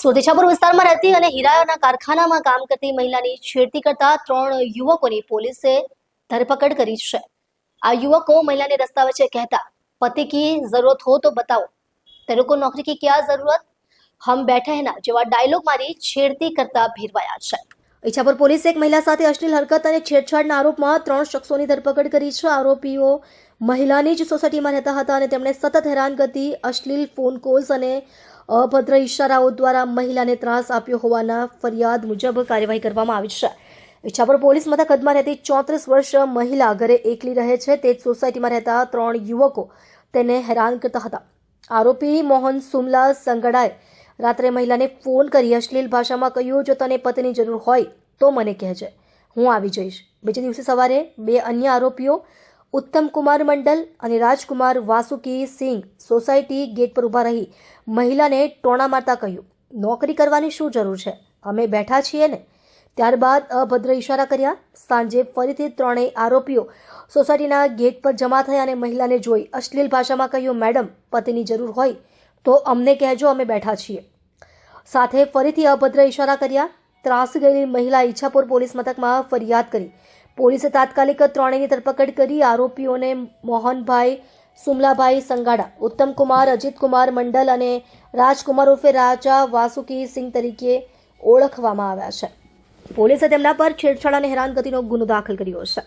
સોદેછાપુર વિસ્તારમાં રહેતી અને હીરાના કારખાનામાં કામ કરતી મહિલાની છેડતી કરતા 3 યુવકોની પોલીસે ધરપકડ કરી છે। આ યુવકો મહિલાને રસ્તા વચ્ચે કહેતા પતિ की जरूरत हो तो बताओ, तेरे को नौकरी की क्या जरूरत, हम बैठे हैं ना જેવા ડાયલોગ મારી છેડતી કરતા ભેરવાયા છે। ઈચ્છાપુર પોલીસે એક મહિલા સાથે અશ્લીલ હરકત અને છેડછાડના આરોપમાં 3 શખ્સોની ધરપકડ કરી છે। આરોપીઓ મહિલાની જ સોસાયટીમાં રહેતા હતા અને તેમણે સતત હેરાનગતિ, અશ્લીલ ફોન કોલ્સ અને અભદ્ર ઇશારાઓ દ્વારા મહિલાને ત્રાસ આપ્યો હોવાના ફરિયાદ મુજબ કાર્યવાહી કરવામાં આવી છે। ઈચ્છાપુર પોલીસ મથક હદમાં રહેતી 34 વર્ષ મહિલા ઘરે એકલી રહે છે। તે જ સોસાયટીમાં રહેતા 3 યુવકો તેને હેરાન કરતા હતા। આરોપી મોહન સુમલા સંગડાએ રાત્રે મહિલાને ફોન કરી અશ્લીલ ભાષામાં કહ્યું, જો તને પતિની જરૂર હોય તો મને કહેજે, હું આવી જઈશ। બીજે દિવસે સવારે 2 અન્ય આરોપીઓ ઉત્તમ કુમાર મંડલ અને રાજકુમાર વાસુકી સિંહ સોસાયટી ગેટ પર ઊભા રહી મહિલાને ટોણા મારતા કહ્યું, નોકરી કરવાની શું જરૂર છે, અમે બેઠા છીએ ને। ત્યારબાદ અભદ્ર ઇશારા કર્યા। સાંજે ફરીથી 3 આરોપીઓ સોસાયટીના ગેટ પર જમા થયા અને મહિલાને જોઈ અશ્લીલ ભાષામાં કહ્યું, મેડમ પતિની જરૂર હોય તો અમને કહેજો, અમે બેઠા છીએ। સાથે ફરીથી અભદ્ર ઇશારા કર્યા। ત્રાસી ગયેલી મહિલા ઈચ્છાપુર પોલીસ મથકમાં ફરિયાદ કરી। પોલીસે તાત્કાલિક 3ની ધરપકડ કરી। આરોપીઓને મોહનભાઈ સુમલાભાઈ સંગાડા, ઉત્તમકુમાર અજીતકુમાર મંડલ અને રાજકુમાર ઉર્ફે રાજા વાસુકી સિંહ તરીકે ઓળખવામાં આવ્યા છે। પોલીસે તેમના પર છેડછાડ અને હેરાનગતિનો ગુનો દાખલ કર્યો છે।